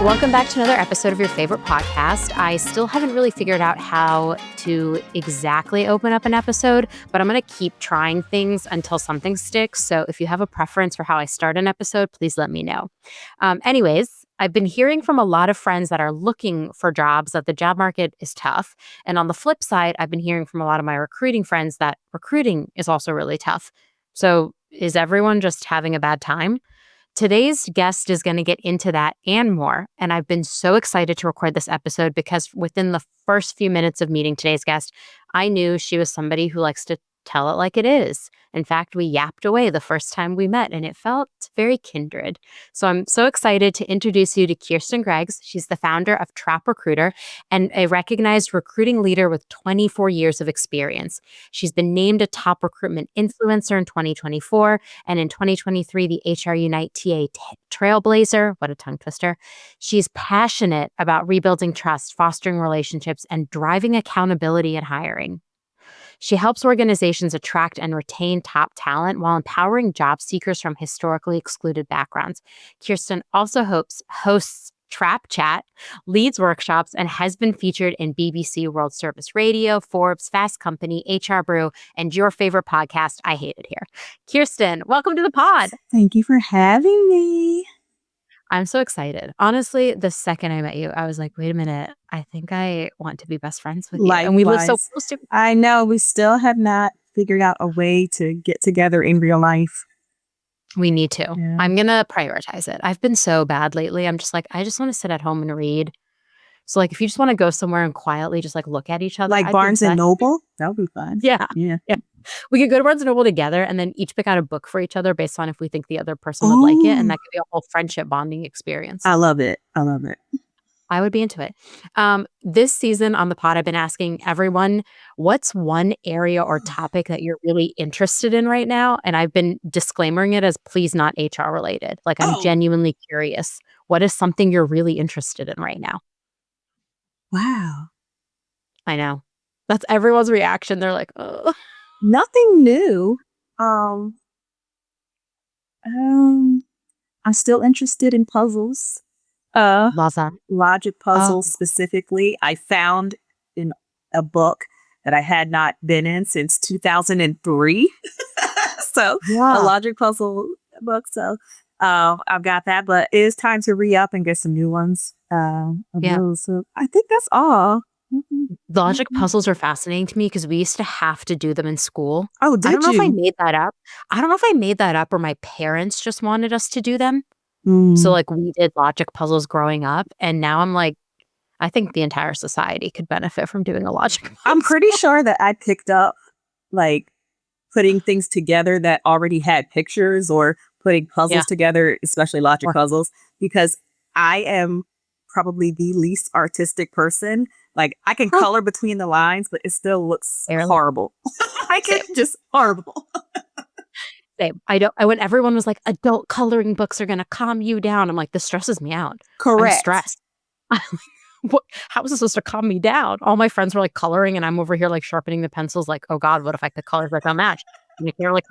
Welcome back to another episode of your favorite podcast. I still haven't really figured out how to exactly open up an episode, but I'm going to keep trying things until something sticks. So if you have a preference for how I start an episode, please let me know. Anyways, I've been hearing from a lot of friends that are looking for jobs that the job market is tough. And on the flip side, I've been hearing from a lot of my recruiting friends that recruiting is also really tough. So is everyone just having a bad time? Today's guest is going to get into that and more. And I've been so excited to record this episode because within the first few minutes of meeting today's guest, I knew she was somebody who likes to tell it like it is. In fact, we yapped away the first time we met and it felt very kindred. So I'm so excited to introduce you to Kiersten Greggs. She's the founder of Trap Recruiter and a recognized recruiting leader with 24 years of experience. She's been named a top recruitment influencer in 2024 and in 2023, the HR Unite TA Trailblazer. What a tongue twister. She's passionate about rebuilding trust, fostering relationships, and driving accountability in hiring. She helps organizations attract and retain top talent while empowering job seekers from historically excluded backgrounds. Kiersten also hosts Trap Chat, leads workshops, and has been featured in BBC World Service Radio, Forbes, Fast Company, HR Brew, and your favorite podcast, I Hate It Here. Kiersten, welcome to the pod. Thank you for having me. I'm so excited. Honestly, the second I met you, I was like, wait a minute. I think I want to be best friends with you. Likewise. And we live so close to. I know. We still have not figured out a way to get together in real life. We need to. Yeah. I'm going to prioritize it. I've been so bad lately. I'm just like, I just want to sit at home and read. So like, if you just want to go somewhere and quietly just like look at each other. Like Barnes and Noble? That would be fun. Yeah. Yeah. We could go to Barnes and Noble together and then each pick out a book for each other based on if we think the other person would like it. And that could be a whole friendship bonding experience. I love it. I would be into it. This season on the pod, I've been asking everyone, what's one area or topic that you're really interested in right now? And I've been disclaiming it as please not HR related. Like I'm genuinely curious. What is something you're really interested in right now? Wow. I know. That's everyone's reaction. They're like, oh. Nothing new. I'm still interested in puzzles. Logic puzzles specifically. I found in a book that I had not been in since 2003. So a logic puzzle book. So I've got that, but it is time to re-up and get some new ones. Those. So I think that's all. Logic puzzles are fascinating to me because we used to have to do them in school. Oh, did you? I don't know if I made that up. I don't know if I made that up or my parents just wanted us to do them. So like we did logic puzzles growing up and now I'm like, I think the entire society could benefit from doing a logic puzzle. I'm pretty sure that I picked up like putting things together that already had pictures or putting puzzles together, especially logic puzzles, because I am probably the least artistic person. Like I can color between the lines, but it still looks horrible. I can just horrible. Same. When everyone was like, adult coloring books are going to calm you down. I'm like, this stresses me out. Correct. I'm stressed. How is this supposed to calm me down? All my friends were like coloring and I'm over here like sharpening the pencils like, oh God, what if I could color like a match? And they're like,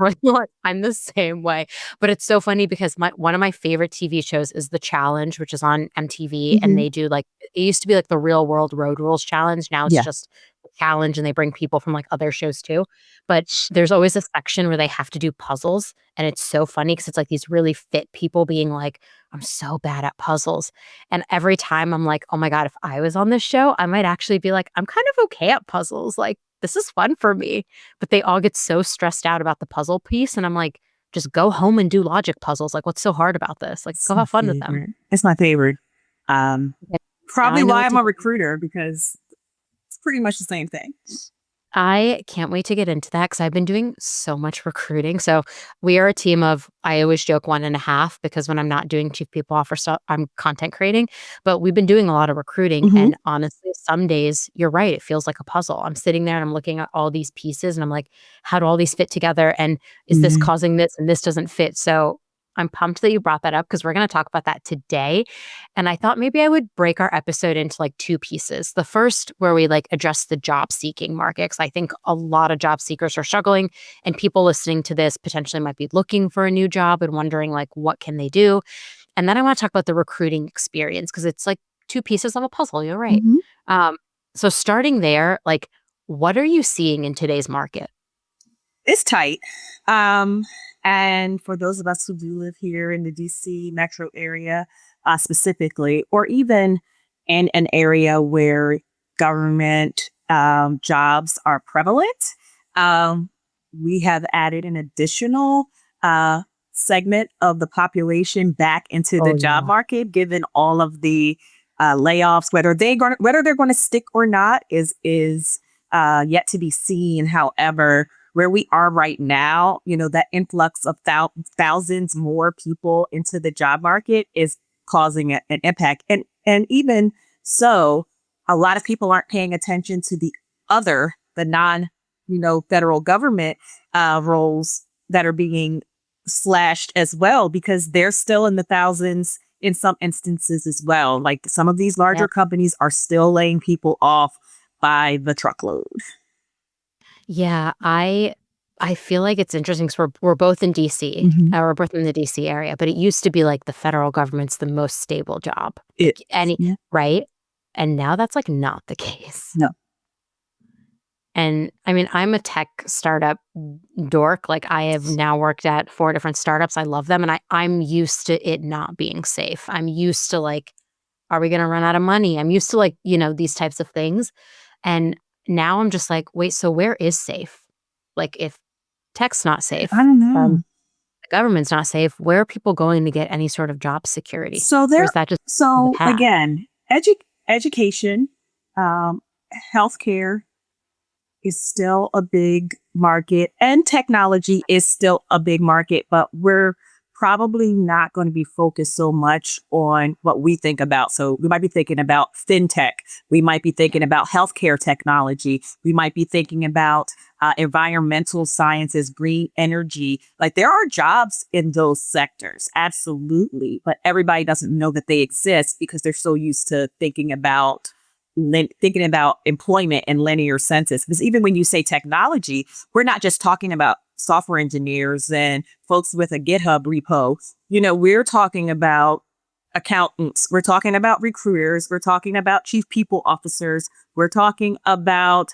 I'm the same way. But it's so funny because one of my favorite TV shows is The Challenge, which is on MTV. And they do like, it used to be like the Real World Road Rules Challenge. Now it's just the challenge and they bring people from like other shows too. But there's always a section where they have to do puzzles. And it's so funny because it's like these really fit people being like, I'm so bad at puzzles. And every time I'm like, oh my God, if I was on this show, I might actually be like, I'm kind of okay at puzzles. Like, this is fun for me. But they all get so stressed out about the puzzle piece. And I'm like, just go home and do logic puzzles. Like, what's so hard about this? Like, go have fun with them. It's my favorite. Probably why I'm a recruiter, because it's pretty much the same thing. I can't wait to get into that because I've been doing so much recruiting. So we are a team of, I always joke 1.5 because when I'm not doing chief people officer, I'm content creating. But we've been doing a lot of recruiting. And honestly, some days, you're right, it feels like a puzzle. I'm sitting there and I'm looking at all these pieces and I'm like, how do all these fit together? And is this causing this and this doesn't fit? So I'm pumped that you brought that up because we're going to talk about that today. And I thought maybe I would break our episode into like 2 pieces. The first where we like address the job seeking market, because I think a lot of job seekers are struggling and people listening to this potentially might be looking for a new job and wondering like, what can they do? And then I want to talk about the recruiting experience because it's like two pieces of a puzzle. You're right. Mhm. So starting there, like, what are you seeing in today's market? It's tight. And for those of us who do live here in the DC metro area, specifically, or even in an area where government jobs are prevalent, um, we have added an additional uh, segment of the population back into the Oh, job yeah. market, given all of the layoffs. Whether they're going to stick or not is yet to be seen. However, where we are right now, that influx of thousands more people into the job market is causing an impact. And even so, a lot of people aren't paying attention to the non, federal government roles that are being slashed as well, because they're still in the thousands in some instances as well. Like some of these larger Yep. companies are still laying people off by the truckload. Yeah, I feel like it's interesting because we're both in DC. Mhm. We're both in the DC area, but it used to be like the federal government's the most stable job. It, Like any yeah, right? And now that's like not the case. no. And I mean, I'm a tech startup dork. Like I have now worked at 4 different startups. I love them and I'm used to it not being safe. I'm used to like, are we gonna run out of money? I'm used to like, these types of things. And now I'm just like, wait, so where is safe? Like if tech's not I safe, don't know. the government's not safe, where are people going to get any sort of job security? So Or there, is that just the so past? again, education, um, healthcare is still a big market, and technology is still a big market, but we're probably not going to be focused so much on what we think about. So we might be thinking about fintech. We might be thinking about healthcare technology. We might be thinking about environmental sciences, green energy. Like there are jobs in those sectors, absolutely, but everybody doesn't know that they exist because they're so used to thinking about employment in linear senses. Because even when you say technology, we're not just talking about software engineers and folks with a GitHub repo. We're talking about accountants. We're talking about recruiters. We're talking about chief people officers. We're talking about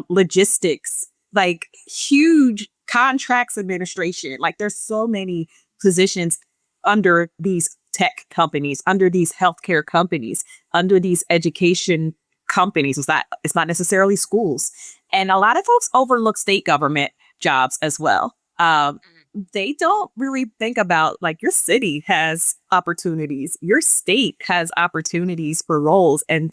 logistics, like huge contracts administration. Like there's so many positions under these tech companies, under these healthcare companies, under these education companies. It's not necessarily schools. And a lot of folks overlook state government jobs as well. They don't really think about like your city has opportunities, your state has opportunities for roles, and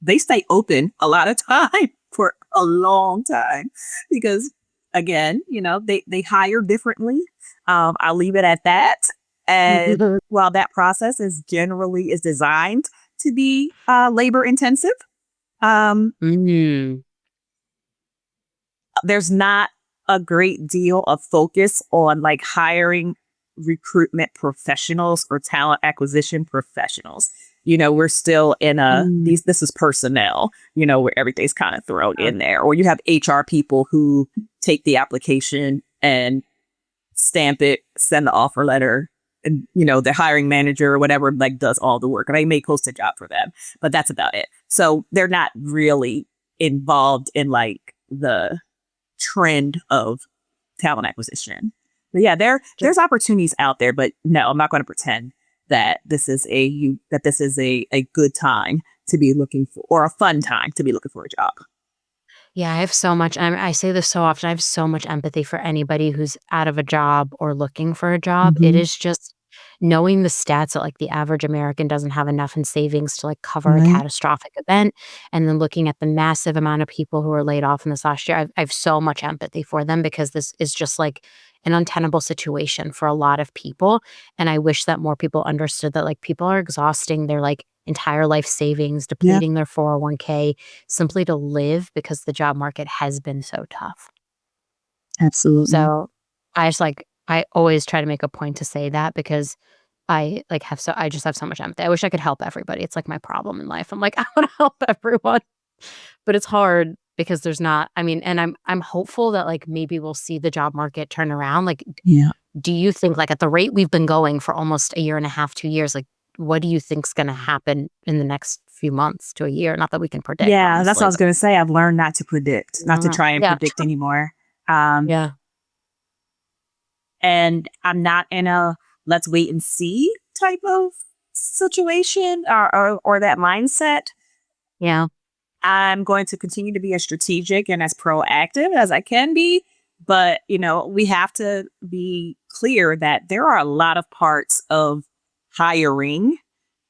they stay open a lot of time for a long time because again, they hire differently. I'll leave it at that. And while that process is designed to be labor intensive, Mm. there's not a great deal of focus on like hiring recruitment professionals or talent acquisition professionals. We're still in this is personnel, where everything's kind of thrown in there. Or you have HR people who take the application and stamp it, send the offer letter, and the hiring manager or whatever like does all the work, and I may post a job for them, but that's about it. So they're not really involved in like the trend of talent acquisition. But yeah, there's opportunities out there, but no, I'm not going to pretend that this is a good time to be looking for, or a fun time to be looking for a job. Yeah, I have so much I say this so often, I have so much empathy for anybody who's out of a job or looking for a job. It Mhm. is just knowing the stats that, like, the average American doesn't have enough in savings to, like, cover a Right. catastrophic event, and then looking at the massive amount of people who were laid off in this last year, I have so much empathy for them because this is just, like, an untenable situation for a lot of people, and I wish that more people understood that, like, people are exhausting their, like, entire life savings, Yeah, depleting their 401k simply to live because the job market has been so tough. absolutely. So, I always try to make a point to say that because I just have so much empathy. I wish I could help everybody. It's like my problem in life. I'm like, I wanna help everyone, but it's hard because there's not I mean, and I'm hopeful that, like, maybe we'll see the job market turn around. Like, Yeah. do you think, like, at the rate we've been going for almost a year and a half, 2 years, like, what do you think's gonna happen in the next few months to a year? Not that we can predict, Yeah, that's what I honestly, was going to say. I've learned not to predict, but I not don't to know. try and Yeah, predict true. anymore. Um, Yeah. and I'm not in a let's wait and see type of situation or that mindset. Yeah. I'm going to continue to be as strategic and as proactive as I can be. But, we have to be clear that there are a lot of parts of hiring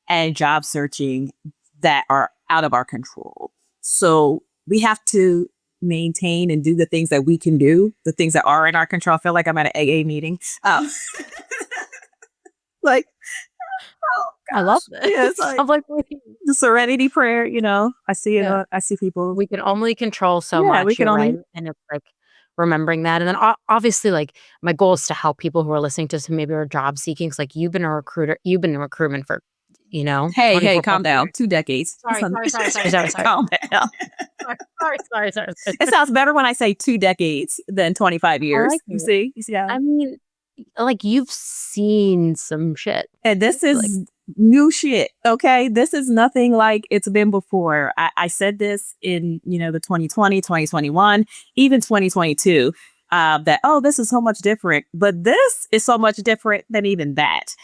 and job searching that are out of our control. So we have to maintain and do the things that we can do, the things that are in our control. I feel like I'm at an AA meeting. Like, oh I love gosh. Yeah, it's this. like I'm like, the serenity prayer, I see it. yeah. I see people. We can only control so Yeah, we much, can you're right, only. and it's, like, remembering that, and then obviously, like, my goal is to help people who are listening to this who maybe are job seeking. 'Cause, like, you've been in recruitment for, Hey, 24 plus calm down. years. 2 decades. Sorry, sorry, sorry, sorry, sorry, sorry. Calm down. Sorry. It sounds better when I say 2 decades than 25 I years. like You it. see? You see how? I mean, like, you've seen some shit. And this Like, is new shit. Okay. This is nothing like it's been before. I said this in, the 2020, 2021, even 2022, that, oh, this is so much different. But this is so much different than even that.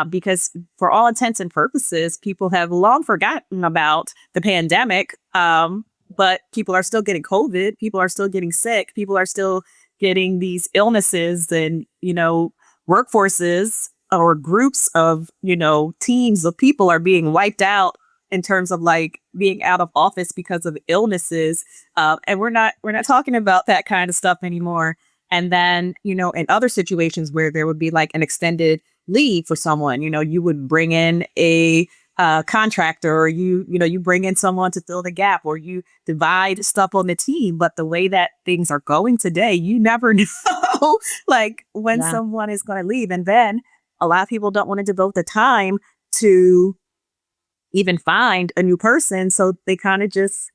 Because for all intents and purposes, people have long forgotten about the pandemic. But people are still getting COVID. People are still getting sick. People are still getting these illnesses and, workforces or groups of, teams of people are being wiped out in terms of like being out of office because of illnesses. And we're not talking about that kind of stuff anymore. And then, in other situations where there would be like an extended leave for someone, you would bring in a contractor or you bring in someone to fill the gap or you divide stuff on the team. But the way that things are going today, you never know like when yeah. someone is going to leave. And then a lot of people don't want to devote the time to even find a new person. So they kind of just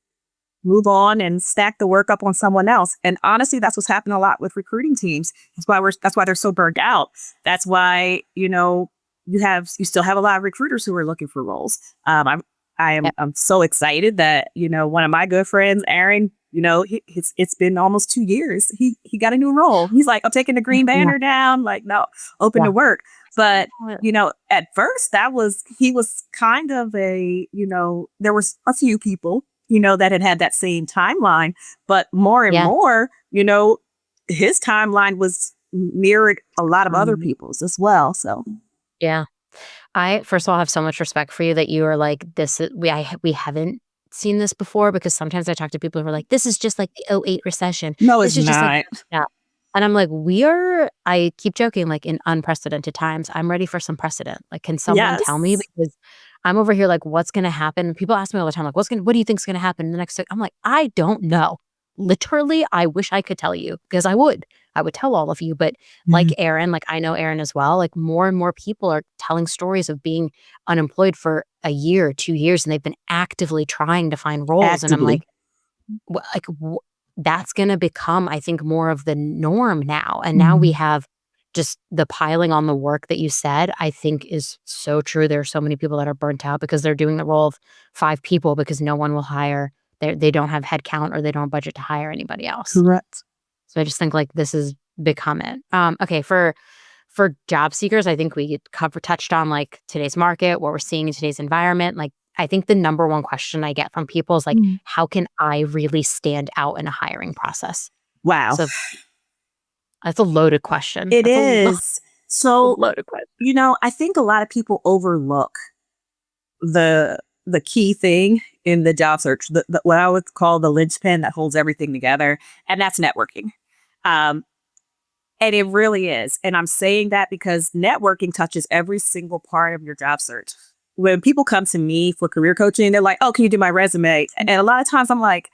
move on and stack the work up on someone else. And honestly, that's what's happening a lot with recruiting teams. That's why they're so burned out. That's why, you still have a lot of recruiters who are looking for roles. I'm so excited that, one of my good friends, Aaron, it's been almost 2 years. He got a new role. He's like, I'm taking the green Yeah. banner down. Like, no, open Yeah. to work. But, at first he was kind of there was a few people, that had that same timeline, but more and Yeah. more, his timeline was mirrored a lot of other people's as well. So Yeah. I first of all have so much respect for you that you are like, we haven't seen this before, because sometimes I talk to people who are like, this is just like the '08 recession. no, it's This is just like, not. yeah. And I'm like, I keep joking, like, in unprecedented times. I'm ready for some precedent. Like, can someone tell me? Yes. Because I'm over here like, what's gonna happen? People ask me all the time, like, what do you think's gonna happen in the next? I'm like, I don't know. Literally, I wish I could tell you, because I would. I would tell all of you. But like Mhm. Aaron, like, I know Aaron as well, like, more and more people are telling stories of being unemployed for a year, 2 years, and they've been actively trying to find roles. And I'm Actively. like, that's going to become, I think, more of the norm now. And now we Mhm. have just the piling on the work that you said, I think is so true. There are so many people that are burnt out because they're doing the role of 5 people because no one will hire. They don't have headcount or they don't budget to hire anybody else. Correct. So I just think like this has become it. Okay, for job seekers, I think we touched on like today's market, what we're seeing in today's environment. Like, I think the number one question I get from people is like, Mm. how can I really stand out in a hiring process? Wow. So that's a loaded question. It That's is. a So, loaded question. I think a lot of people overlook the key thing in the job search, what I would call the linchpin that holds everything together, and that's networking. Um, and it really is. And I'm saying that because networking touches every single part of your job search. When people come to me for career coaching, they're like, oh, can you do my resume? And a lot of times I'm like,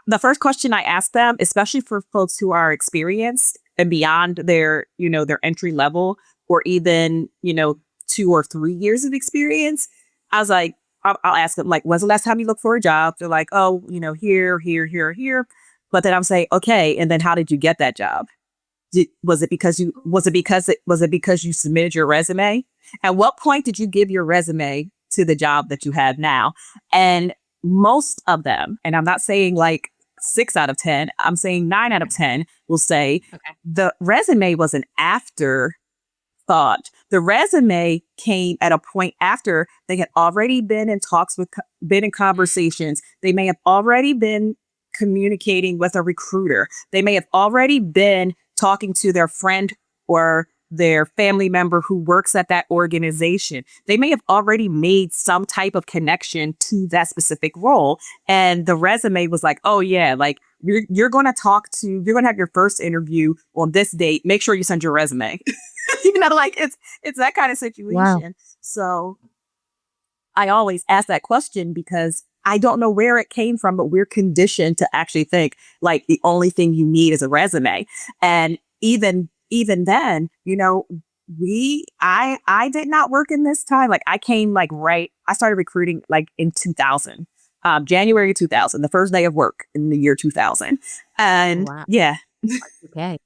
the first question I ask them, especially for folks who are experienced and beyond their entry level or even, 2 or 3 years of experience, I was like, I'll ask them, like, when's the last time you looked for a job? They're like, oh, here, here, here, here. But then I'm saying, okay, and then how did you get that job? Was it because you submitted your resume? At what point did you give your resume to the job that you have now? And most of them, and I'm not saying like 6 out of 10, I'm saying 9 out of 10 will say the resume was an afterthought. The resume came at a point after they had already been in talks been in conversations. They may have already been communicating with a recruiter. They may have already been talking to their friend or their family member who works at that organization. They may have already made some type of connection to that specific role. And the resume was like, oh yeah, like you're going to have your first interview on this date. Make sure you send your resume. Like it's that kind of situation. Wow. So I always ask that question because I don't know where it came from, but we're conditioned to actually think like the only thing you need is a resume. And even then, I did not work in this time. Like I came I started recruiting like in 2000, January 2000, the first day of work in the year 2000. And yeah. Okay.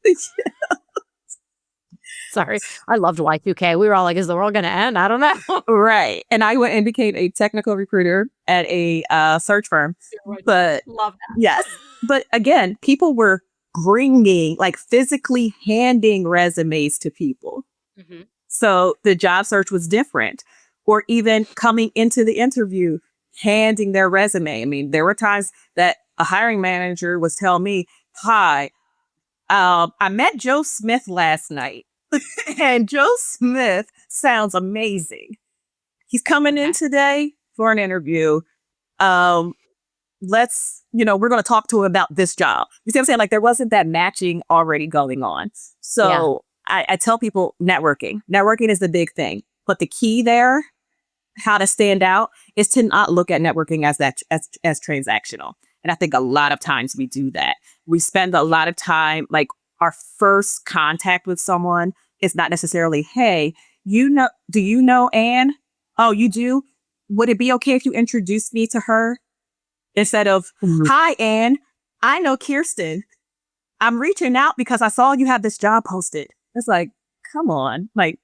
Sorry. I loved Y2K. We were all like, is the world going to end? I don't know. Right. And I went and became a technical recruiter at a search firm. But love that. Yes. But again, people were bringing, like physically handing resumes to people. Mm-hmm. So the job search was different. Or even coming into the interview, handing their resume. I mean, there were times that a hiring manager was telling me, hi, I met Joe Smith last night. And Joe Smith sounds amazing. He's coming in today for an interview. We're going to talk to him about this job. You see what I'm saying? Like there wasn't that matching already going on. So I tell people networking. Networking is the big thing. But the key there, how to stand out, is to not look at networking as transactional. And I think a lot of times we do that. We spend a lot of time, like our first contact with someone is not necessarily, hey, do you know Anne? Oh, you do? Would it be okay if you introduced me to her? Instead of, hi, Anne, I know Kiersten. I'm reaching out because I saw you have this job posted. It's like, come on, like,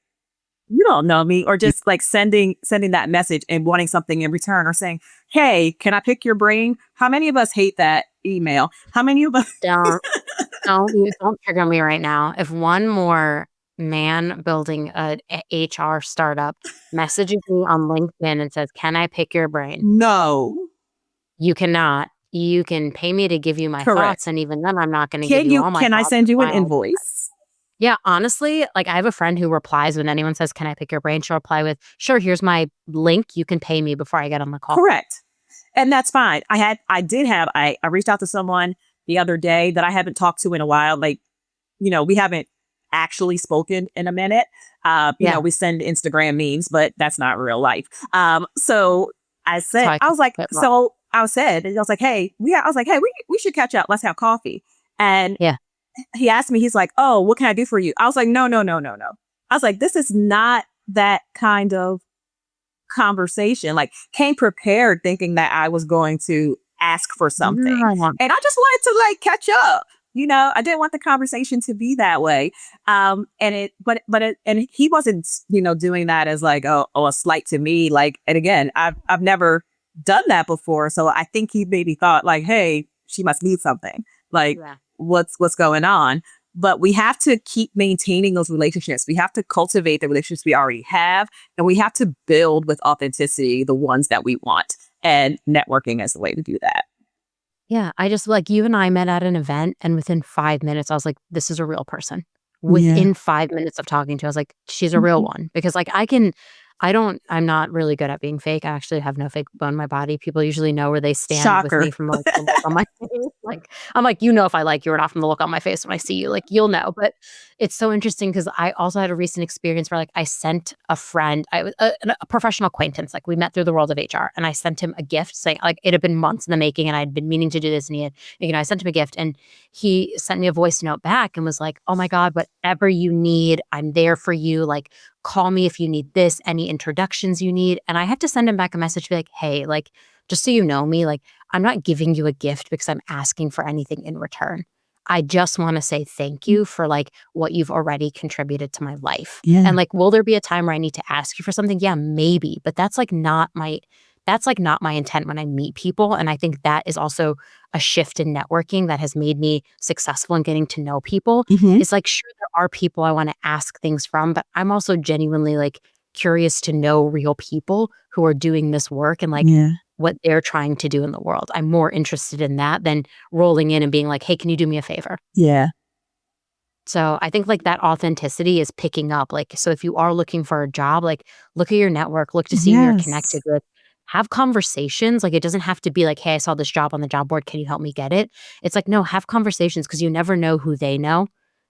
you don't know me. Or just like sending that message and wanting something in return, or saying, hey, can I pick your brain? How many of us hate that email? How many of us don't trigger me right now. If one more man building a HR startup messages me on LinkedIn and says, can I pick your brain? No. You cannot. You can pay me to give you my thoughts, and even then I'm not going to give you all my thoughts. Can I send you an invoice? Yeah, honestly, like I have a friend who replies when anyone says, can I pick your brain? She'll reply with, sure, here's my link. You can pay me before I get on the call. Correct. And that's fine. I reached out to someone the other day that I haven't talked to in a while. Like, we haven't actually spoken in a minute. We send Instagram memes, but that's not real life. So I said, I was like, hey, we should catch up. Let's have coffee. And he asked me, he's like, oh, what can I do for you? I was like, no. I was like, this is not that kind of conversation. Like, came prepared thinking that I was going to ask for something. And I just wanted to like catch up. I didn't want the conversation to be that way. And he wasn't, doing that as like, a slight to me. Like, and again, I've never done that before. So I think he maybe thought like, hey, she must need something. Like, what's going on? But we have to keep maintaining those relationships. We have to cultivate the relationships we already have, and we have to build with authenticity the ones that we want. And networking is the way to do that. Yeah, I just like you and I met at an event, and within 5 minutes, I was like, this is a real person. Within 5 minutes of talking to her, I was like, she's a real one. Because like I'm not really good at being fake. I actually have no fake bone in my body. People usually know where they stand Shocker. with me from like the look on my face. Like, I'm like, if I like you or not from the look on my face when I see you, like, you'll know. But it's so interesting because I also had a recent experience where like I sent a friend, a professional acquaintance, like we met through the world of HR, and I sent him a gift saying like it had been months in the making and I'd been meaning to do this, and he had, I sent him a gift, and he sent me a voice note back and was like, oh my God, whatever you need, I'm there for you. Like, call me if you need this, any introductions you need. And I had to send him back a message to be like, hey, like, just so you know me, like, I'm not giving you a gift because I'm asking for anything in return. I just want to say thank you for like what you've already contributed to my life. Yeah. And like, will there be a time where I need to ask you for something? Yeah, maybe. But that's like not my intent when I meet people. And I think that is also a shift in networking that has made me successful in getting to know people. Mhm. It's like, sure, there are people I want to ask things from, but I'm also genuinely like curious to know real people who are doing this work and like Yeah. what they're trying to do in the world. I'm more interested in that than rolling in and being like, hey, can you do me a favor? Yeah. So I think like that authenticity is picking up. Like, so if you are looking for a job, like look at your network, look to see who you're connected Yes. with, have conversations. Like it doesn't have to be like, hey, I saw this job on the job board. Can you help me get it? It's like, no, have conversations because you never know who they know.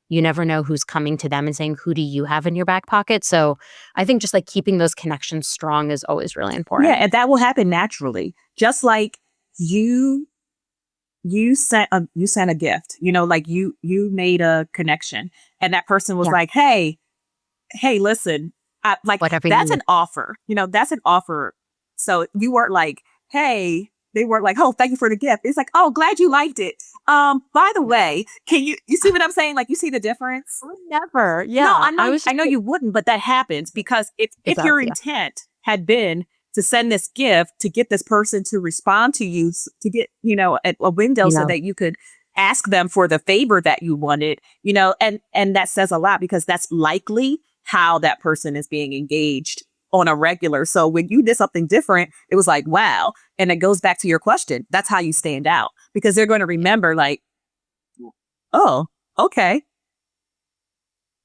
You never know who's coming to them and saying, who do you have in your back pocket? So I think just like keeping those connections strong is always really Yeah, important. and that will happen naturally. Just like you sent a gift, like you made a connection and that person was Yeah. like, hey, listen, like Whatever you that's need. an offer, that's an offer. So you weren't like, hey, they weren't like, oh, thank you for the gift. It's like, oh, glad you liked it. By the way, can you see what I'm saying? Like, you see the difference? Never. No, Yeah. I know you wouldn't, but that happens because if does, your yeah. intent had been to send this gift to get this person to respond to you, to get, a window so that you could ask them for the favor that you wanted, and that says a lot because that's likely how that person is being engaged on a regular. So when you did something different, it was like, wow. And it goes back to your question. That's how you stand out because they're going to remember like, oh, okay.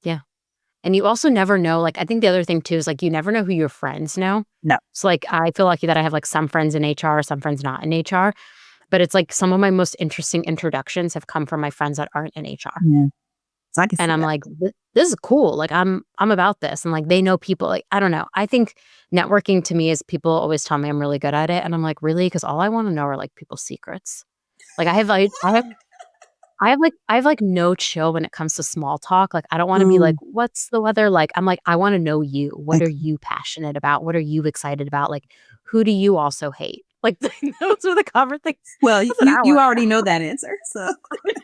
Yeah. And you also never know, like, I think the other thing too is like, you never know who your friends know. No. So like, I feel lucky that I have like some friends in HR, some friends not in HR, but it's like some of my most interesting introductions have come from my friends that aren't in HR. Yeah. So I can And see I'm that. like, this is cool. Like I'm about this. And like, they know people, like, I don't know. I think networking to me is people always tell me I'm really good at it. And I'm like, really? Cause all I want to know are like people's secrets. Like I have like no chill when it comes to small talk. Like I don't want to be like, Mm. what's the weather like? I'm like, I want to know you. What are Like, you passionate about? What are you excited about? Like, who do you also hate? Like those are the cover things. well, That's what I you want. already know that answer. So,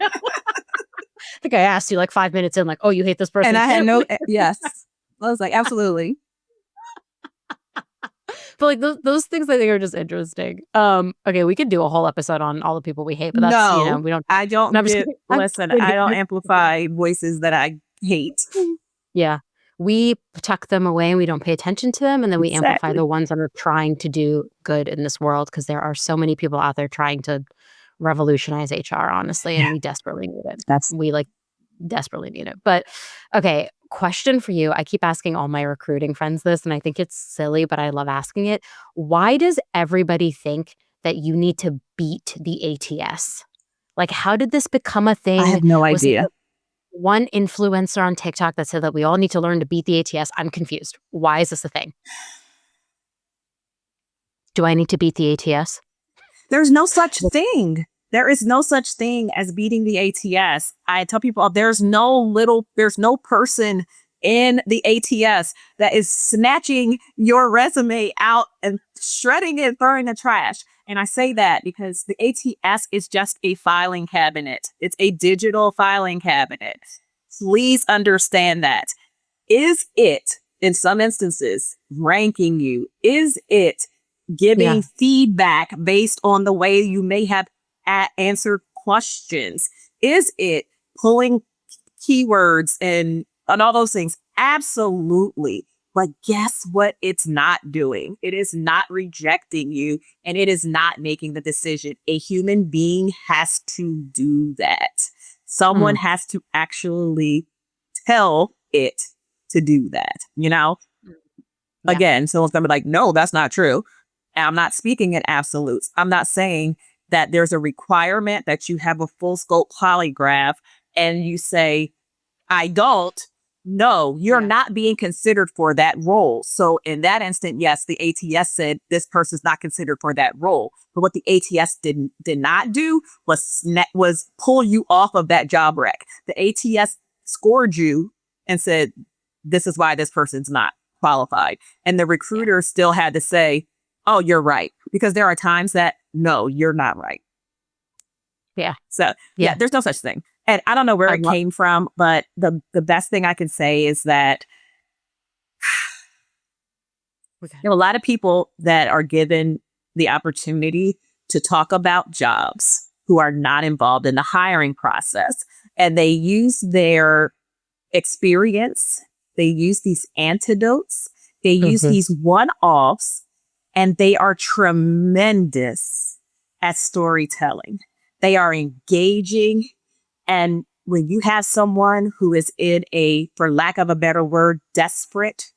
I think I asked you like 5 minutes in, like, oh, you hate this person and I had too. no, yes. I was like, absolutely. But like those things I think are just interesting. Okay, we could do a whole episode on all the people we hate, but that's No, we don't. I No, don't I'm just get, kidding. listen, I don't amplify voices that I hate. Yeah. We tuck them away and we don't pay attention to them. And then we amplify Exactly. the ones that are trying to do good in this world because there are so many people out there trying to revolutionize HR, honestly, and Yeah. we desperately need it. That's, We like desperately need it. But okay, question for you. I keep asking all my recruiting friends this, and I think it's silly, but I love asking it. Why does everybody think that you need to beat the ATS? Like, how did this become a I thing? have no Was it idea. one influencer on TikTok that said that we all need to learn to beat the ATS? I'm confused. Why is this a thing? Do I need to beat the ATS? There's no such thing. There is no such thing as beating the ATS. I tell people there's no person in the ATS that is snatching your resume out and shredding it, throwing the trash. And I say that because the ATS is just a filing cabinet. It's a digital filing cabinet. Please understand that. Is it, in some instances, ranking you? Is it giving feedback based on the way you may have answered questions? Is it pulling keywords and all those things? Absolutely. But guess what it's not doing? It is not rejecting you and it is not making the decision. A human being has to do that. Someone has to actually tell it to do that, Yeah. Again, someone's gonna be like, no, that's not true. And I'm not speaking in absolutes. I'm not saying that there's a requirement that you have a full scope polygraph and you say, I don't. No, you're not being considered for that role. So in that instant, yes, the ATS said this person's not considered for that role. But what the ATS did not do was pull you off of that job rec. The ATS scored you and said, this is why this person's not qualified. And the recruiter still had to say, oh, you're right. Because there are times that, no, you're not right. Yeah. So, yeah, there's no such thing. And I don't know where it came from, but the best thing I can say is that there are a lot of people that are given the opportunity to talk about jobs who are not involved in the hiring process. And they use their experience, they use these antidotes, they use these one-offs, and they are tremendous at storytelling. They are engaging. And when you have someone who is in a, for lack of a better word, desperate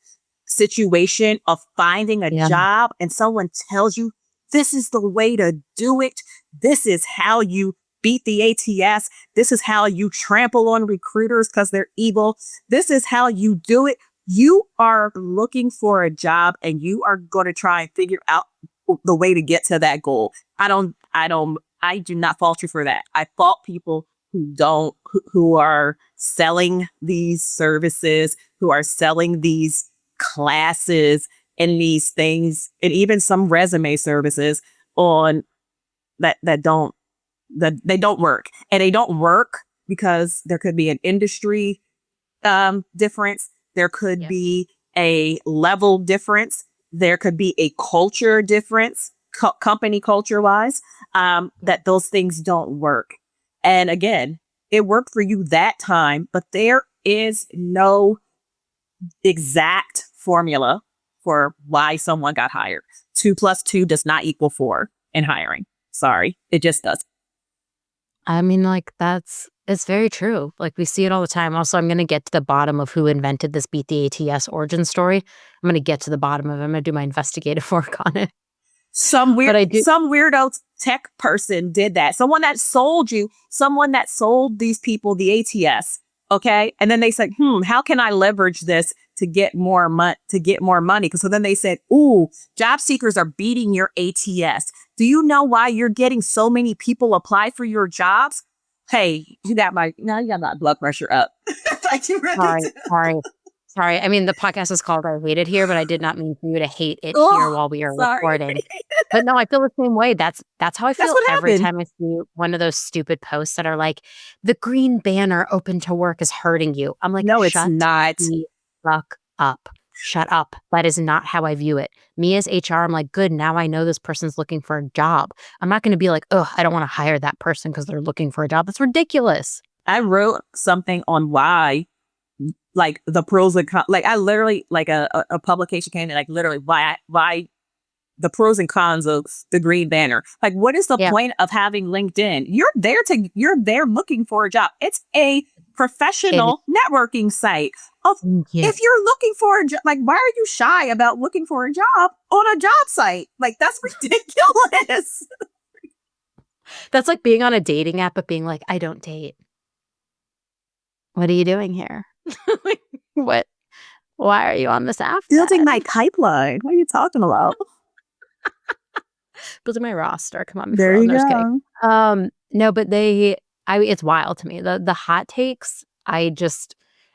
situation of finding a job, and someone tells you, this is the way to do it. This is how you beat the ATS. This is how you trample on recruiters because they're evil. This is how you do it. You are looking for a job and you are going to try and figure out the way to get to that goal. I do not fault you for that. I fault people who are selling these services, who are selling these classes and these things, and even some resume services on that don't work. And they don't work because there could be an industry difference. There could be a level difference. There could be a culture difference, company culture wise, that those things don't work. And again, it worked for you that time, but there is no exact formula for why someone got hired. 2 + 2 does not equal 4 in hiring. Sorry, it just doesn't. I mean, like, it's very true. Like, we see it all the time. Also, I'm going to get to the bottom of who invented this beat the ATS origin story. I'm going to get to the bottom of it. I'm going to do my investigative work on it. Some weirdo tech person did that. Someone that sold these people the ATS. Okay. And then they said, how can I leverage this to get more money? Because so then they said, ooh, job seekers are beating your ATS. Do you know why you're getting so many people apply for your jobs? Hey, you got my blood pressure up. Sorry. I mean, the podcast is called I Waited Here, but I did not mean for you to hate it here while we are recording. But no, I feel the same way. That's how I feel every time I see one of those stupid posts that are like, the green banner open to work is hurting you. I'm like, no, it's not. The fuck up. Shut up. That is not how I view it. Me as HR, I'm like, good, now I know this person's looking for a job. I'm not going to be like, oh, I don't want to hire that person because they're looking for a job. That's ridiculous. I wrote something on why, like the pros and cons, like I literally, like a publication came in, like literally why the pros and cons of the green banner. Like, what is the point of having LinkedIn? You're there looking for a job. It's a professional networking site. If you're looking for a job, like, why are you shy about looking for a job on a job site? Like, that's ridiculous. That's like being on a dating app, but being like, I don't date. What are you doing here? What? Why are you on this app? Building my pipeline. What are you talking about? Building my roster. Come on. There you go. No, but it's wild to me. The hot takes,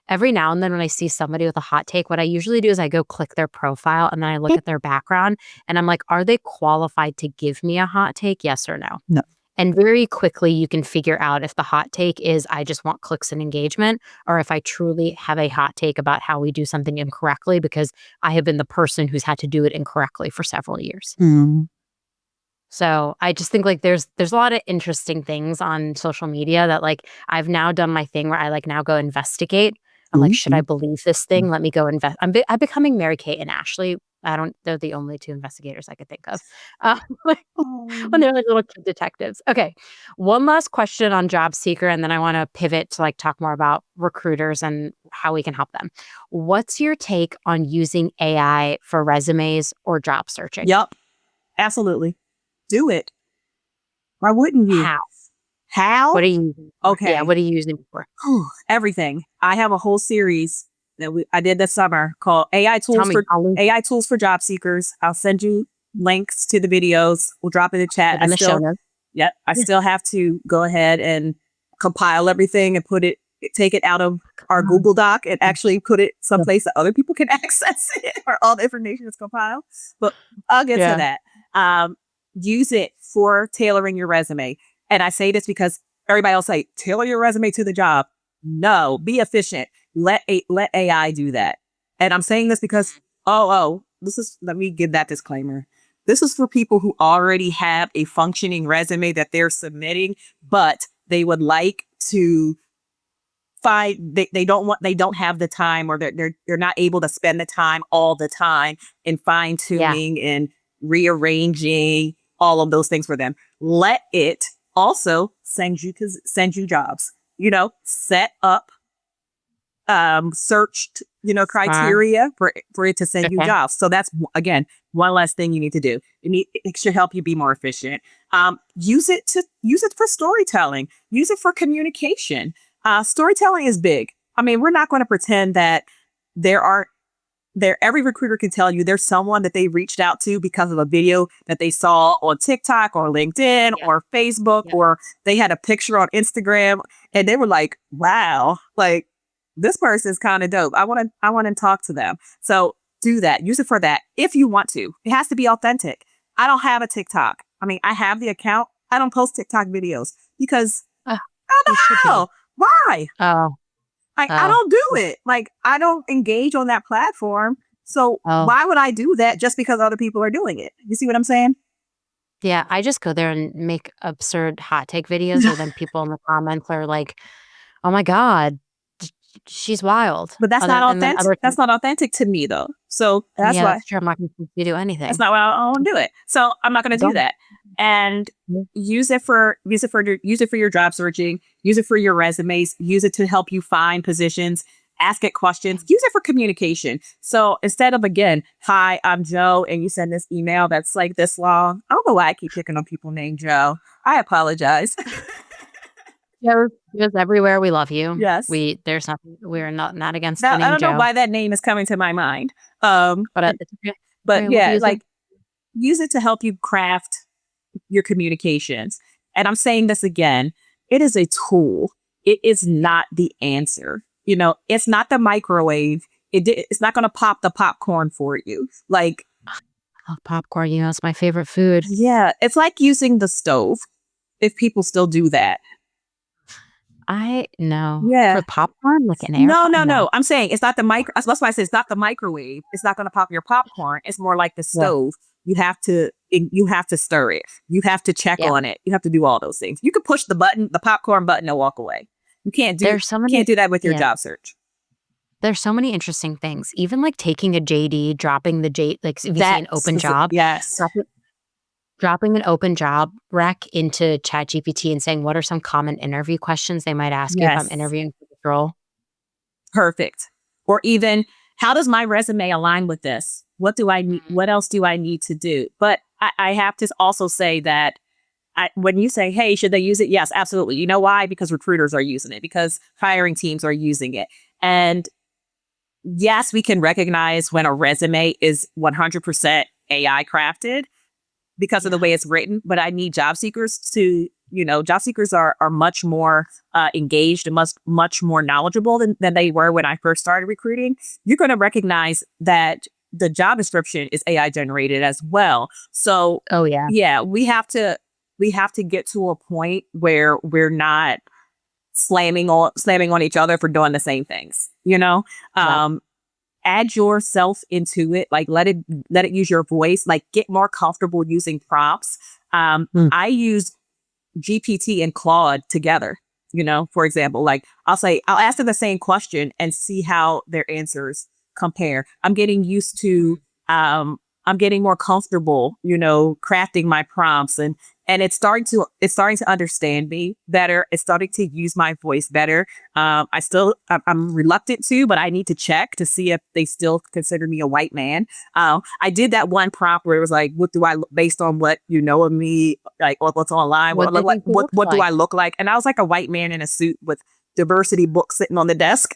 every now and then when I see somebody with a hot take, what I usually do is I go click their profile and then I look at their background and I'm like, are they qualified to give me a hot take? Yes or no? No. And very quickly you can figure out if the hot take is I just want clicks and engagement, or if I truly have a hot take about how we do something incorrectly because I have been the person who's had to do it incorrectly for several years. So I just think like there's a lot of interesting things on social media that like I've now done my thing where I like now go investigate. I'm like, should I believe this thing? Let me go invest. I'm becoming Mary Kate and Ashley. They're the only two investigators I could think of. When they're like little kid detectives. Okay. One last question on job seeker, and then I want to pivot to like talk more about recruiters and how we can help them. What's your take on using AI for resumes or job searching? Yep. Absolutely. Do it. Why wouldn't you? How? What are you using? Okay. Yeah, what are you using for? Everything. I have a whole series that I did this summer called AI tools for job seekers. I'll send you links to the videos. We'll drop it in the chat. I still have to go ahead and compile everything and take it out of our Google Doc and actually put it someplace that other people can access it where all the information is compiled. But I'll get to that. Use it for tailoring your resume. And I say this because everybody else say, tailor your resume to the job. No, be efficient. Let AI do that. And I'm saying this because, let me give that disclaimer. This is for people who already have a functioning resume that they're submitting, but they would like to they don't have the time, or they're not able to spend the time all the time in fine tuning and rearranging all of those things for them. Let it also send you jobs. Set up searched criteria for it to send you jobs. So that's, again, one less thing you need to do. It should help you be more efficient. Use it for storytelling. Use it for communication. Storytelling is big. I mean, we're not going to pretend that every recruiter can tell you there's someone that they reached out to because of a video that they saw on TikTok or LinkedIn or Facebook, or they had a picture on Instagram and they were like, wow, like, this person's kind of dope. I want to talk to them. So do that. Use it for that if you want to. It has to be authentic. I don't have a TikTok. I mean, I have the account. I don't post TikTok videos because I don't know. Why? I don't do it. Like, I don't engage on that platform. So why would I do that just because other people are doing it? You see what I'm saying? Yeah, I just go there and make absurd hot take videos, or then people in the comments are like, oh my God, she's wild. But that's not authentic. That's not authentic to me, though. So that's why. That's true. I'm not going to do anything. That's not why I want to do it. So I'm not going to do that. And use it for your job searching. Use it for your resumes. Use it to help you find positions. Ask it questions. Use it for communication. So instead of, again, hi, I'm Joe, and you send this email that's like this long. I don't know why I keep picking on people named Joe. I apologize. Yeah, because everywhere we love you. Yes. We're not against now, the name I don't Joe. know why that name is coming to my mind. But yeah, like, use it to help you craft your communications. And I'm saying this again, it is a tool. It is not the answer. It's not the microwave. It's not going to pop the popcorn for you. Like, popcorn, it's my favorite food. Yeah. It's like using the stove, if people still do that. I know. Yeah. For popcorn, like an air. No. I'm saying it's not the that's why I said it's not the microwave. It's not going to pop your popcorn. It's more like the stove. You have to stir it. You have to check on it. You have to do all those things. You can push the popcorn button, and walk away. You can't do that with your job search. There's so many interesting things. Even like taking a JD, dropping the JD, like if you see an open job. Yes. Dropping an open job rec into ChatGPT and saying, what are some common interview questions they might ask you if I'm interviewing for this role? Perfect. Or even, how does my resume align with this? What do I need? What else do I need to do? But I have to also say that when you say, hey, should they use it? Yes, absolutely. You know why? Because recruiters are using it, because hiring teams are using it. And yes, we can recognize when a resume is 100% AI crafted because of the way it's written. But I need job seekers to, job seekers are much more engaged and much more knowledgeable than they were when I first started recruiting. You're going to recognize that the job description is AI generated as well. So, we have to get to a point where we're not slamming on each other for doing the same things, add yourself into it. Like, let it use your voice, like, get more comfortable using prompts. I use GPT and Claude together, for example, like I'll ask them the same question and see how their answers compare. I'm getting used to, I'm getting more comfortable, crafting my prompts, and it's starting to understand me better. It's starting to use my voice better. I'm reluctant to, but I need to check to see if they still consider me a white man. I did that one prompt where it was like, what do I look, based on what you know of me, like what's online, what do I look like? And I was like a white man in a suit with diversity books sitting on the desk.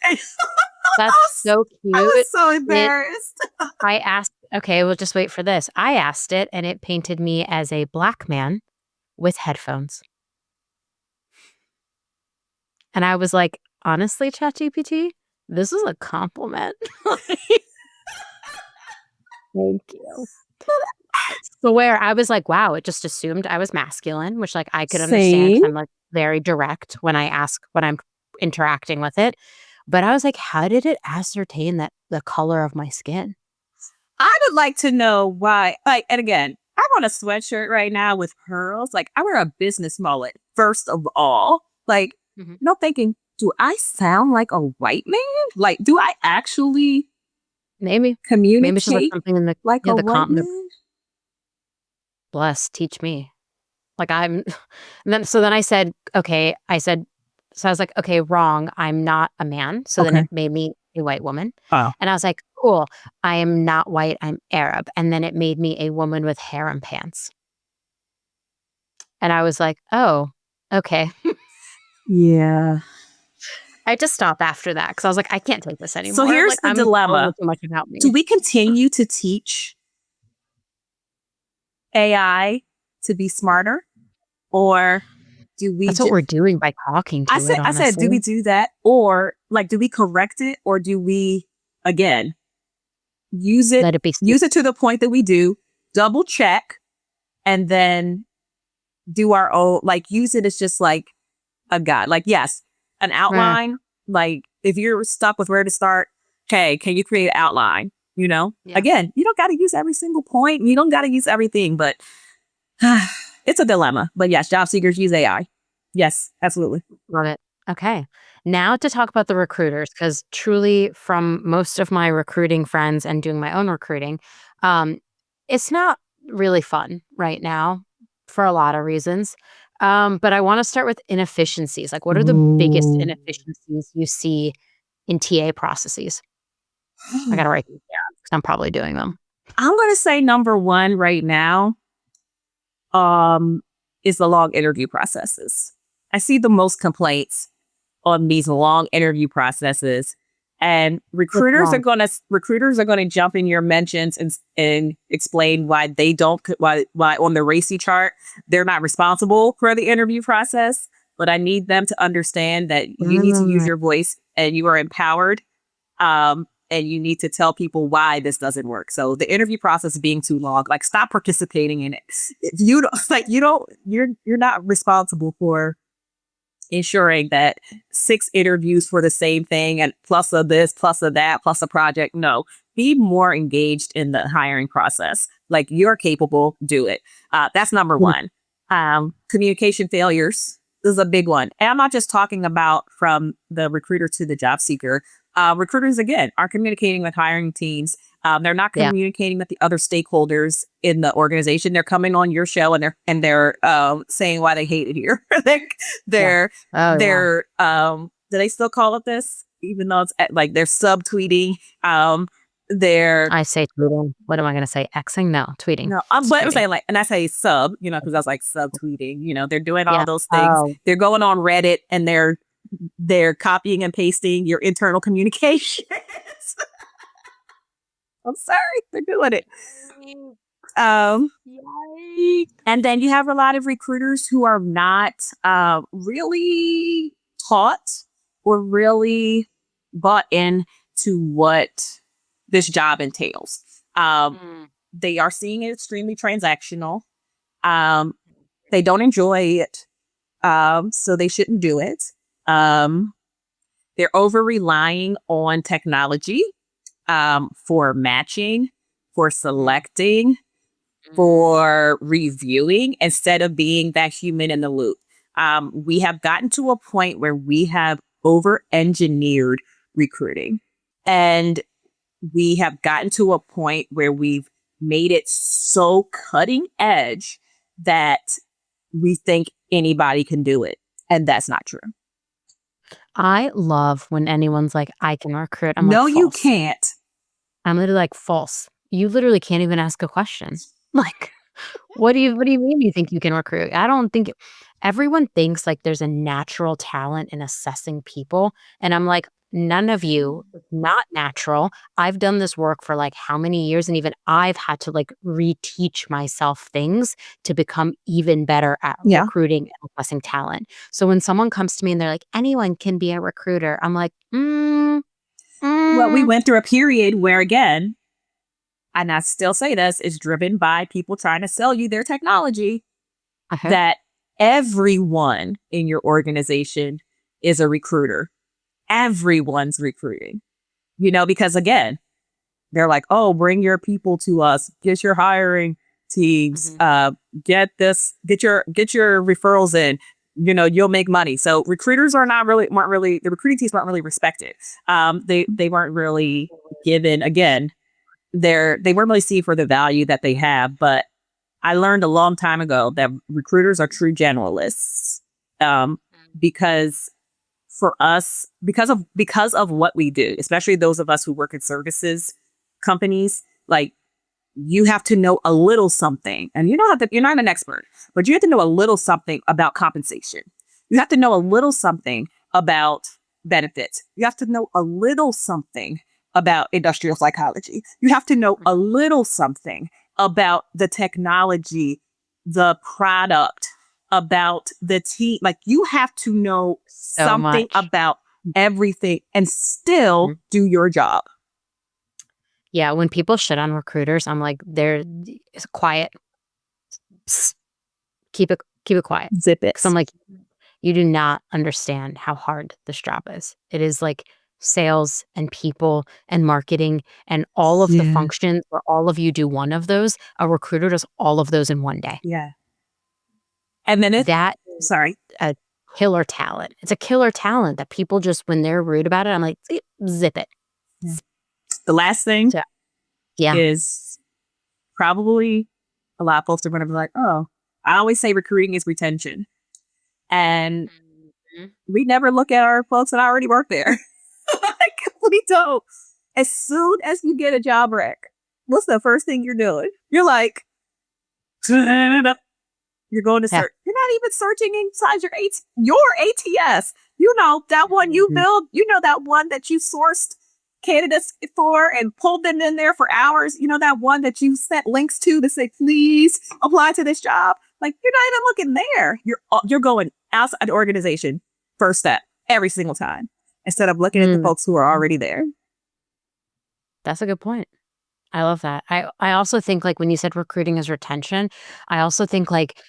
That's so cute. I was so embarrassed. I asked, okay, we'll just wait for this. I asked it, and it painted me as a black man with headphones. And I was like, honestly, ChatGPT, this is a compliment. Thank you. So where I was like, wow, it just assumed I was masculine, which like I could understand. I'm like, very direct when I'm interacting with it. But I was like, how did it ascertain that the color of my skin? I would like to know why. Like, and again, I'm on a sweatshirt right now with pearls. Like, I wear a business mullet, first of all. Like, thinking, do I sound like a white man? Like, do I actually maybe communicate she like something in the like a white man? Bless, teach me. Like I'm, and then I said, okay, so I was like, okay, wrong. I'm not a man. So then it made me a white woman. Oh. And I was like, cool. I am not white. I'm Arab. And then it made me a woman with hair and pants. And I was like, oh, okay. Yeah. I just stopped after that because I was like, I can't take this anymore. So here's the dilemma. Too much about me. Do we continue to teach AI to be smarter? Or do we... That's what we're doing by talking to it, I said, do we do that? Or like, do we correct it? Or do we, again, use it to the point that we do, double check, and then do our own, like use it as just like a guide. Like, yes, an outline. Like if you're stuck with where to start, okay, can you create an outline? You know, again, you don't got to use every single point. You don't got to use everything, but it's a dilemma. But yes, job seekers use AI. Yes, absolutely. Love it. Okay. Now to talk about the recruiters, because truly from most of my recruiting friends and doing my own recruiting, it's not really fun right now for a lot of reasons. But I want to start with inefficiencies. Like, what are the biggest inefficiencies you see in TA processes? I got to write these down because I'm probably doing them. I'm going to say number one right now is the long interview processes. I see the most complaints on these long interview processes, and recruiters are going to jump in your mentions and explain why they don't, why on the RACI chart, they're not responsible for the interview process. But I need them to understand that you need to use your voice and you are empowered. And you need to tell people why this doesn't work. So the interview process being too long, like stop participating in it. If you don't, you're not responsible for ensuring that 6 interviews for the same thing and plus of this, plus of that, plus a project. No, be more engaged in the hiring process. Like you're capable, do it. That's number one. Communication failures is a big one. And I'm not just talking about from the recruiter to the job seeker. Recruiters, again, are communicating with hiring teams. They're not communicating with the other stakeholders in the organization. They're coming on your show and they're saying why they hate it here. Do they still call it this? Even though it's like they're subtweeting. I say tweeting. What am I going to say? Xing? No, tweeting. No, I'm saying like, and I say sub, because I was like subtweeting. They're doing all those things. They're going on Reddit and they're copying and pasting your internal communications. I'm sorry, they're doing it. And then you have a lot of recruiters who are not really taught or really bought in to what this job entails. They are seeing it extremely transactional. They don't enjoy it, so they shouldn't do it. They're over relying on technology for matching, for selecting, for reviewing instead of being that human in the loop. We have gotten to a point where we have over-engineered recruiting, and we have gotten to a point where we've made it so cutting edge that we think anybody can do it, and that's not true. I love when anyone's like, I can recruit. I'm no, like, you can't. I'm literally like, false. You literally can't even ask a question. Like, what do you mean you think you can recruit? I don't think everyone thinks like there's a natural talent in assessing people. And I'm like, none of you, not natural. I've done this work for like how many years, and even I've had to like reteach myself things to become even better at recruiting and assessing talent. So when someone comes to me and they're like, anyone can be a recruiter, I'm like, Well, we went through a period where, again, and I still say this, is driven by people trying to sell you their technology, that everyone in your organization is a recruiter. Everyone's recruiting, because again, they're like, oh, bring your people to us, get your hiring teams, get your referrals in, you'll make money. So recruiters the recruiting teams weren't really respected. They weren't really given, again, they weren't really seen for the value that they have. But I learned a long time ago that recruiters are true generalists, because for us, because of what we do, especially those of us who work in services companies, like, you have to know a little something, and you're not an expert, but you have to know a little something about compensation. You have to know a little something about benefits. You have to know a little something about industrial psychology. You have to know a little something about the technology, the product, about the team. Like, you have to know something about everything and still do your job. Yeah, when people shit on recruiters, I'm like, it's quiet. Psst. Keep it quiet. Zip it. Because I'm like, you do not understand how hard this job is. It is like sales and people and marketing and all of the functions where all of you do one of those. A recruiter does all of those in one day. Yeah. And then that is a killer talent. It's a killer talent that people just, when they're rude about it, I'm like, zip it. Yeah. The last thing is probably a lot of folks are going to be like, oh, I always say recruiting is retention. And we never look at our folks that already work there. Like, we don't. As soon as you get a job rec, what's the first thing you're doing? You're like, you're going to search. You're not even searching inside your ATS. That one you build, that one that you sourced candidates for and pulled them in there for hours. That one that you sent links to say, please apply to this job. Like, you're not even looking there. You're going outside the organization first step every single time, instead of looking at the folks who are already there. That's a good point. I love that. I also think, like, when you said recruiting is retention, I also think, like,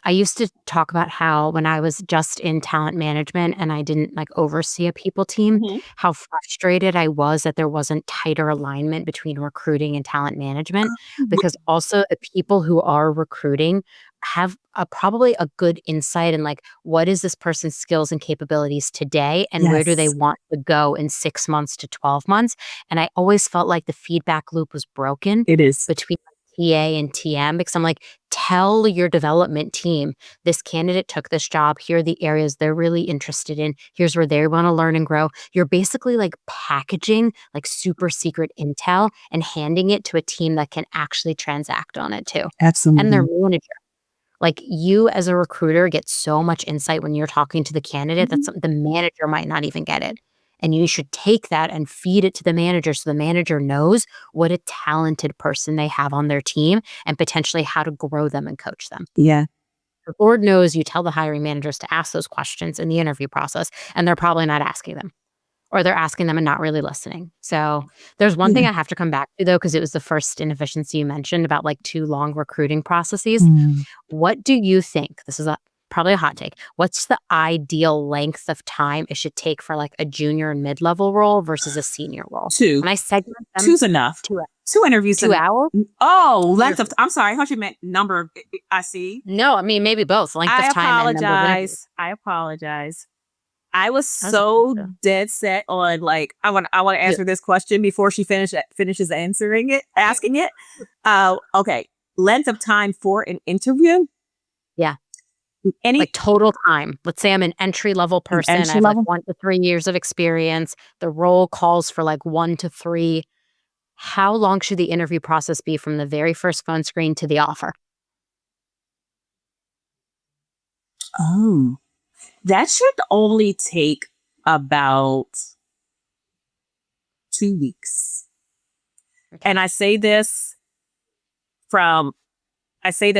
I used to talk about how when I was just in talent management and I didn't oversee a people team, how frustrated I was that there wasn't tighter alignment between recruiting and talent management, because also the people who are recruiting have probably a good insight in what is this person's skills and capabilities today, and where do they want to go in 6 months to 12 months. And I always felt like the feedback loop was broken. It is between TA and TM, because I'm like, tell your development team, this candidate took this job. Here are the areas they're really interested in. Here's where they want to learn and grow. You're basically packaging super secret intel and handing it to a team that can actually transact on it too. Absolutely. And their manager. You as a recruiter get so much insight when you're talking to the candidate that the manager might not even get it. And you should take that and feed it to the manager so the manager knows what a talented person they have on their team and potentially how to grow them and coach them. Yeah. The board knows you tell the hiring managers to ask those questions in the interview process, and they're probably not asking them. Or they're asking them and not really listening. So there's one thing I have to come back to, though, because it was the first inefficiency you mentioned about too long recruiting processes. What do you think? This is probably a hot take. What's the ideal length of time it should take for a junior and mid-level role versus a senior role? 2. And I segment them. 2's enough. 2 interviews. 2 hours? Oh, length of. I'm sorry. How you meant number? I see. No, I mean maybe both. Length of time. I apologize. I was so dead set on I want to answer this question before she finishes asking it. Okay. Length of time for an interview? Yeah. Total time. Let's say I'm an entry-level person. I have 1 to 3 years of experience. The role calls for 1 to 3. How long should the interview process be from the very first phone screen to the offer? Oh, that should only take about 2 weeks. Okay. And I say this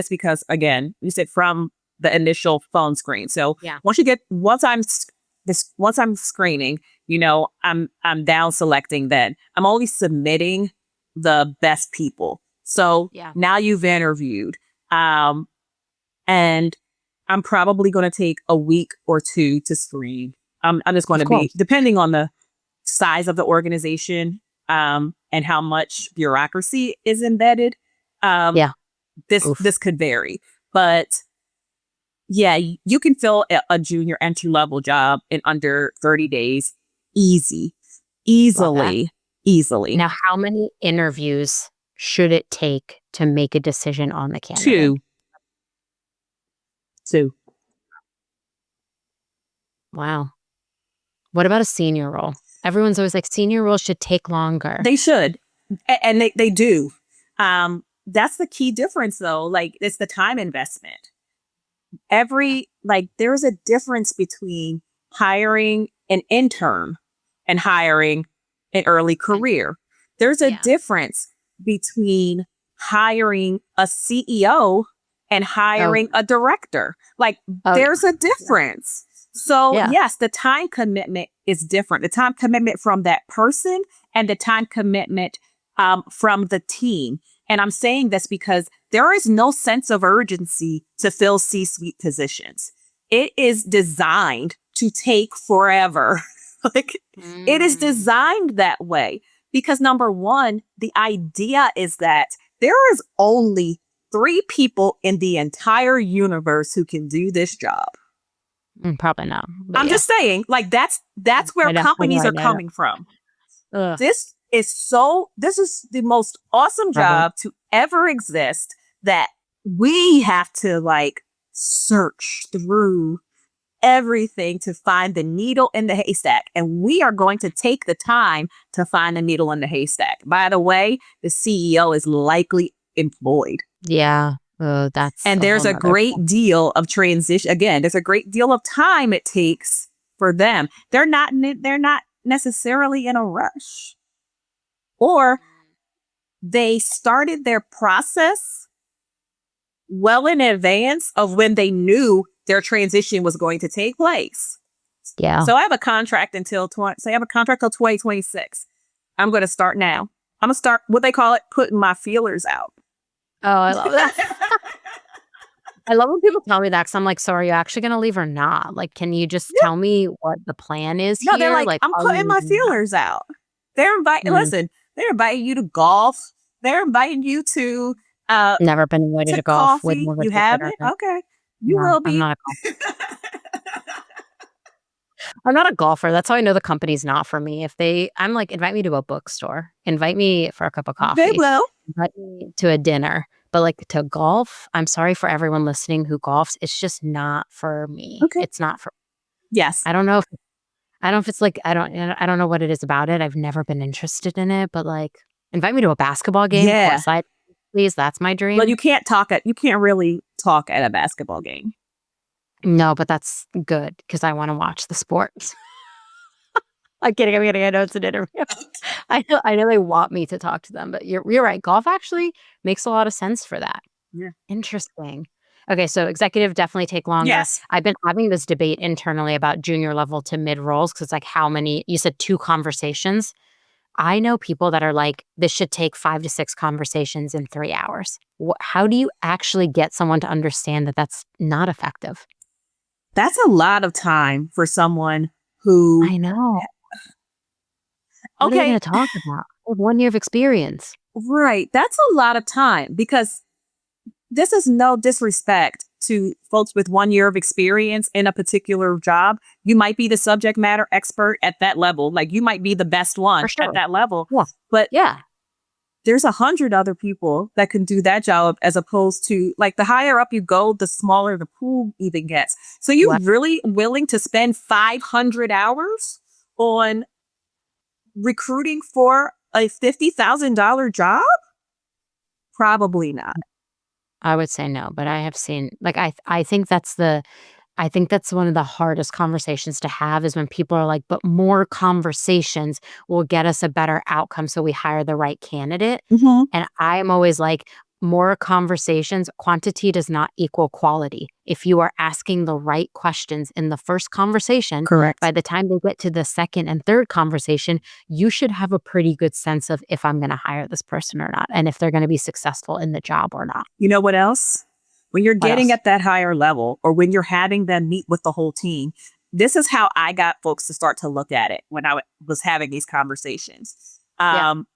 because, again, you said from the initial phone screen. So once I'm screening, I'm down selecting, then I'm only submitting the best people. So now you've interviewed, and I'm probably going to take a week or two to screen. I'm just going to be, depending on the size of the organization and how much bureaucracy is embedded. This could vary. But yeah, you can fill a junior entry level job in under 30 days. Easily. Now, how many interviews should it take to make a decision on the candidate? Two. Wow. What about a senior role? Everyone's always like, senior roles should take longer. They should. And they do. That's the key difference, though. Like, it's the time investment. There's a difference between hiring an intern and hiring an early career. There's a difference between hiring a CEO and hiring a director. There's a difference. So yes, the time commitment is different. The time commitment from that person and the time commitment from the team. And I'm saying this because there is no sense of urgency to fill C-suite positions. It is designed to take forever. It is designed that way because, number one, the idea is that there is only 3 people in the entire universe who can do this job. Probably not. I'm just saying, that's where companies are coming from. This is the most awesome job to ever exist that we have to search through everything to find the needle in the haystack. And we are going to take the time to find the needle in the haystack. By the way, the CEO is likely employed. Yeah. And there's a great deal of transition. Again, there's a great deal of time it takes for them. They're not necessarily in a rush. Or they started their process well in advance of when they knew their transition was going to take place. Yeah. So I have a contract until 2026. I'm going to start now. I'm going to start what they call it, putting my feelers out. Oh, I love that. I love when people tell me that because I'm like, so are you actually going to leave or not? Can you just tell me what the plan is here? No, they're like, I'm putting my feelers out. They're inviting, listen, they're inviting you to golf. They're inviting you to never been invited to golf. Coffee. You haven't? Okay. You will be. I'm not a golfer. That's how I know the company's not for me. I'm like, invite me to a bookstore. Invite me for a cup of coffee. They will. Invite me to a dinner. But to golf, I'm sorry for everyone listening who golfs. It's just not for me. Okay. It's not for Yes. I don't know if it's I don't know what it is about it. I've never been interested in it, but invite me to a basketball game. Yeah. Please, that's my dream. Well, you can't really talk at a basketball game. No, but that's good because I want to watch the sports. I'm kidding. I know it's an interview. I know they want me to talk to them, but you're right. Golf actually makes a lot of sense for that. Yeah. Interesting. Okay, so executive definitely take longer. Yes. I've been having this debate internally about junior level to mid roles because it's how many, you said 2 conversations. I know people that are like, this should take 5 to 6 conversations in 3 hours. How do you actually get someone to understand that that's not effective? That's a lot of time for someone who... I know. What are you going to talk about? 1 year of experience. Right. That's a lot of time because this is no disrespect to folks with 1 year of experience in a particular job. You might be the subject matter expert at that level. You might be the best one at that level. Yeah. But yeah, there's 100 other people that can do that job as opposed to the higher up you go, the smaller the pool even gets. So you're really willing to spend 500 hours on recruiting for a $50,000 job? Probably not. I would say no, but I have seen I think that's one of the hardest conversations to have is when people are like, but more conversations will get us a better outcome so we hire the right candidate. Mm-hmm. And I'm always like, more conversations, quantity does not equal quality. If you are asking the right questions in the first conversation, correct, by the time they get to the second and third conversation, you should have a pretty good sense of if I'm going to hire this person or not, and if they're going to be successful in the job or not. You know what else? When you're getting at that higher level, or when you're having them meet with the whole team, this is how I got folks to start to look at it when I was having these conversations. And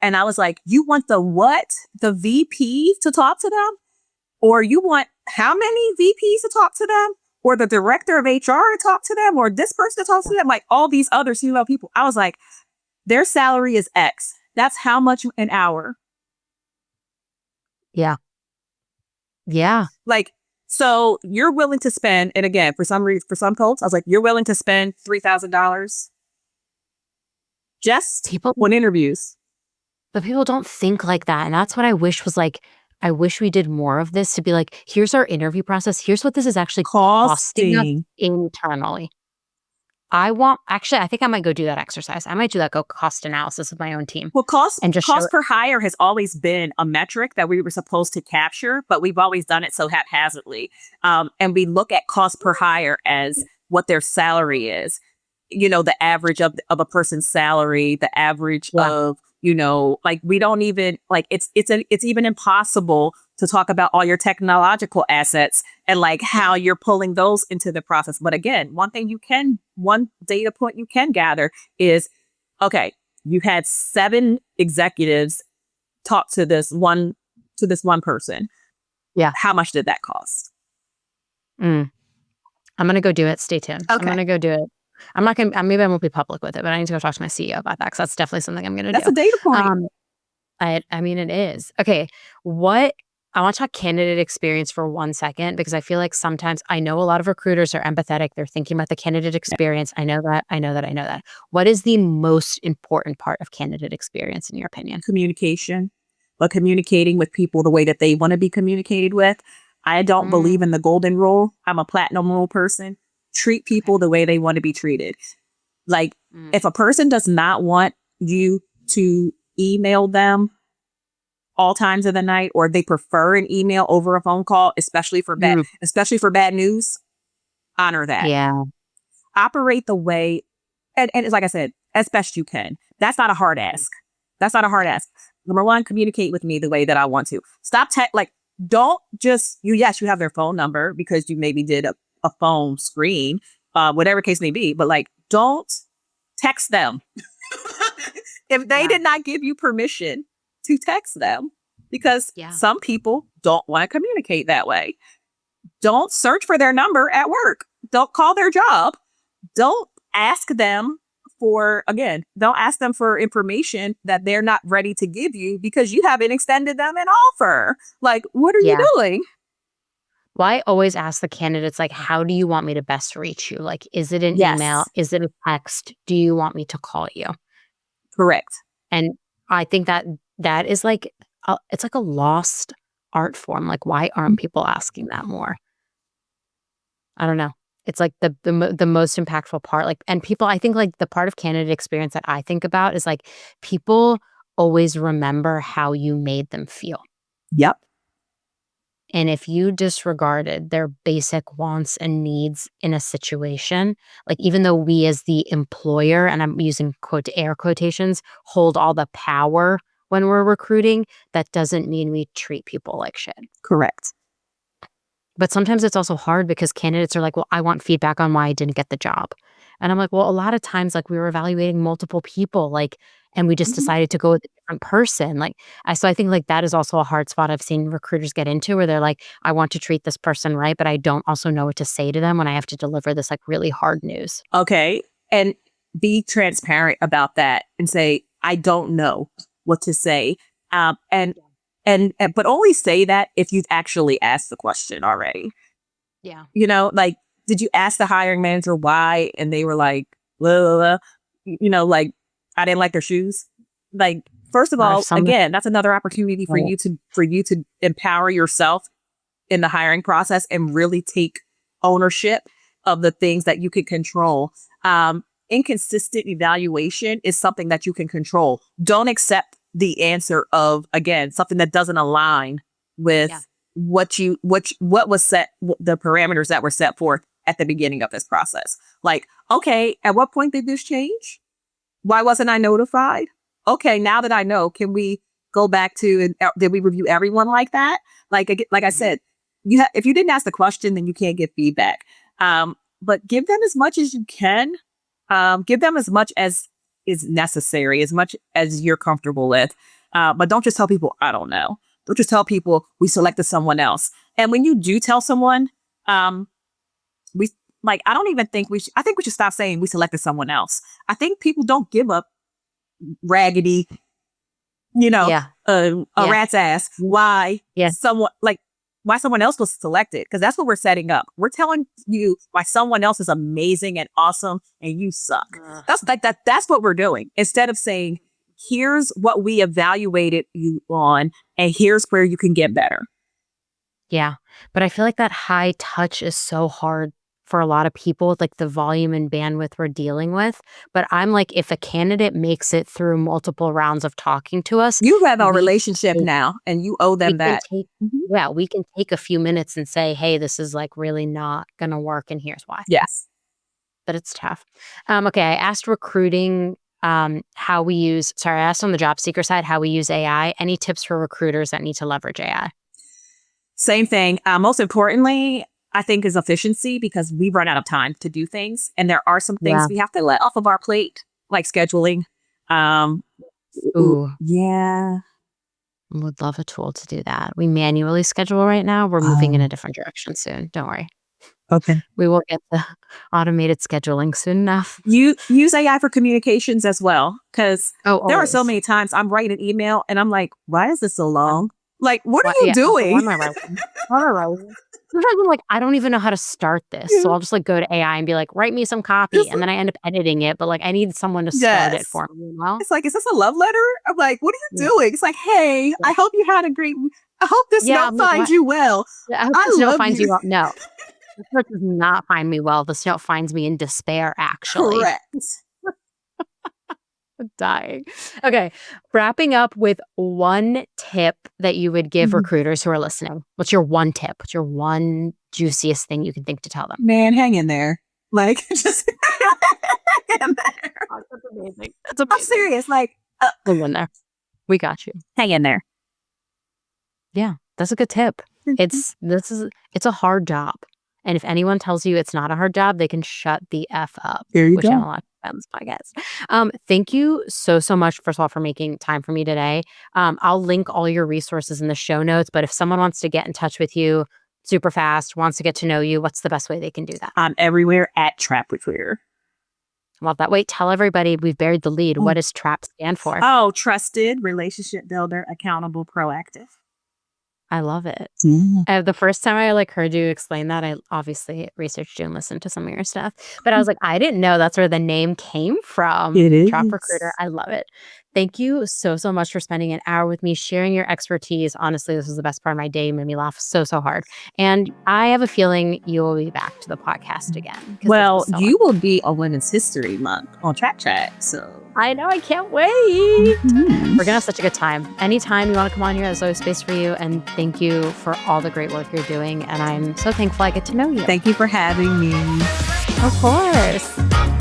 I was like, you want the what? The VP to talk to them? Or you want how many VPs to talk to them? Or the director of HR to talk to them? Or this person to talk to them? Like all these other C-level people. I was like, their salary is X. That's how much an hour. Yeah. Yeah. Like, so you're willing to spend, and again, for some folks, I was like, you're willing to spend $3,000 just on interviews. But people don't think like that. And that's what I wish was like, I wish we did more of this to be like, here's our interview process. Here's what this is actually costing us internally. I think I might go do that exercise. I might do that cost analysis of my own team. Well, cost per hire has always been a metric that we were supposed to capture, but we've always done it so haphazardly. And we look at cost per hire as what their salary is. You know, the average of a person's salary, the average of, you know, like we don't even like it's even impossible to talk about all your technological assets and like how you're pulling those into the process. But again, one data point you can gather is, okay, you had 7 executives talk to this one person. Yeah. How much did that cost? I'm going to go do it. Stay tuned. Okay. I'm going to go do it. I'm not going to, maybe I won't be public with it, but I need to go talk to my CEO about that because that's definitely something I'm going to do. That's a data point. I mean, it is. Okay. I want to talk candidate experience for 1 second because I feel like sometimes I know a lot of recruiters are empathetic. They're thinking about the candidate experience. I know that. What is the most important part of candidate experience in your opinion? Communication, but communicating with people the way that they want to be communicated with. I don't believe in the golden rule. I'm a platinum rule person. Treat people the way they want to be treated. Like if a person does not want you to email them all times of the night, or they prefer an email over a phone call, especially for bad news, honor that. Yeah. Operate the way, and it's like I said, as best you can. That's not a hard ask. Number 1, communicate with me the way that I want to. Stop don't just you have their phone number because you maybe did a phone screen, whatever case may be, but like don't text them if they did not give you permission to text them, because some people don't want to communicate that way. Don't search for their number at work. Don't call their job. Don't ask them for information that they're not ready to give you because you haven't extended them an offer. Like, what are you doing? Well, I always ask the candidates, like, how do you want me to best reach you? Like, is it an email? Is it a text? Do you want me to call you? Correct. And I think that is like, it's like a lost art form. Like, why aren't people asking that more? I don't know. It's like the most impactful part. Like, and people, I think like the part of candidate experience that I think about is like people always remember how you made them feel. Yep. And if you disregarded their basic wants and needs in a situation, like even though we as the employer, and I'm using air quotations, hold all the power when we're recruiting, that doesn't mean we treat people like shit. Correct. But sometimes it's also hard because candidates are like, well, I want feedback on why I didn't get the job. And I'm like, well, a lot of times, like we were evaluating multiple people, like, and we just decided to go with a different person. Like, so I think like that is also a hard spot I've seen recruiters get into where they're like, I want to treat this person right, but I don't also know what to say to them when I have to deliver this like really hard news. Okay. And be transparent about that and say, I don't know what to say. But only say that if you've actually asked the question already. Yeah. You know, like, did you ask the hiring manager why? And they were like, blah, blah, blah. You know, like, I didn't like their shoes. Like, first of all, again, that's another opportunity for you to empower yourself in the hiring process and really take ownership of the things that you can control. Inconsistent evaluation is something that you can control. Don't accept the answer of, again, something that doesn't align with what was set, the parameters that were set forth at the beginning of this process. Like, okay, at what point did this change? Why wasn't I notified? Okay, now that I know, can we go back to, did we review everyone like that? Like I said, if you didn't ask the question, then you can't get feedback. But give them as much as you can. Give them as much as is necessary, as much as you're comfortable with. But don't just tell people, I don't know. Don't just tell people we selected someone else. And when you do tell someone, I don't even think I think we should stop saying we selected someone else. I think people don't give up raggedy, a rat's ass. Why why someone else was selected? Because that's what we're setting up. We're telling you why someone else is amazing and awesome and you suck. That's what we're doing. Instead of saying, here's what we evaluated you on and here's where you can get better. Yeah. But I feel like that high touch is so hard for a lot of people, like the volume and bandwidth we're dealing with. But I'm like, if a candidate makes it through multiple rounds of talking to us, you have a relationship now and you owe them that. Yeah, we can take a few minutes and say, hey, this is like really not going to work. And here's why. Yes. But it's tough. Okay. I asked recruiting I asked on the job seeker side how we use AI. Any tips for recruiters that need to leverage AI? Same thing. Most importantly, I think is efficiency, because we run out of time to do things. And there are some things we have to let off of our plate, like scheduling. Ooh. Yeah. Would love a tool to do that. We manually schedule right now. We're moving in a different direction soon. Don't worry. Okay. We will get the automated scheduling soon enough. You use AI for communications as well, because there are so many times I'm writing an email and I'm like, why is this so long? Like, what are you doing? What am I writing? Sometimes I'm like, I don't even know how to start this. So I'll just like go to AI and be like, write me some copy. And then I end up editing it. But like, I need someone to start it for me. It's like, is this a love letter? I'm like, what are you doing? It's like, hey, I hope you had I hope this note finds you well. I hope this note finds you well. No, this note does not find me well. This note finds me in despair, actually. Correct. I'm dying. Okay. Wrapping up with one tip that you would give recruiters who are listening. What's your one tip? What's your one juiciest thing you can think to tell them? Man, hang in there. Like, just hang in there. Oh, that's amazing. I'm serious. Like, hang in there. We got you. Hang in there. Yeah, that's a good tip. It's a hard job. And if anyone tells you it's not a hard job, they can shut the F up. Here you which go. I'm a lot on this podcast. Thank you so much, first of all, for making time for me today. I'll link all your resources in the show notes, but if someone wants to get in touch with you super fast, wants to get to know you, what's the best way they can do that? I'm everywhere at Trap Recruiter. Love that. Wait, tell everybody, we've buried the lead. What does TRAP stand for? Oh, trusted, relationship builder, accountable, proactive. I love it. The first time I heard you explain that, I obviously researched you and listened to some of your stuff. But I was like, I didn't know that's where the name came from. It is. Trap Recruiter. I love it. Thank you so much for spending an hour with me, sharing your expertise. Honestly, this was the best part of my day. You made me laugh so hard. And I have a feeling you will be back to the podcast again. Well, you will be on Women's History Month on Track Chat. So I know. I can't wait. We're going to have such a good time. Anytime you want to come on here, there's always space for you. And thank you for all the great work you're doing. And I'm so thankful I get to know you. Thank you for having me. Of course.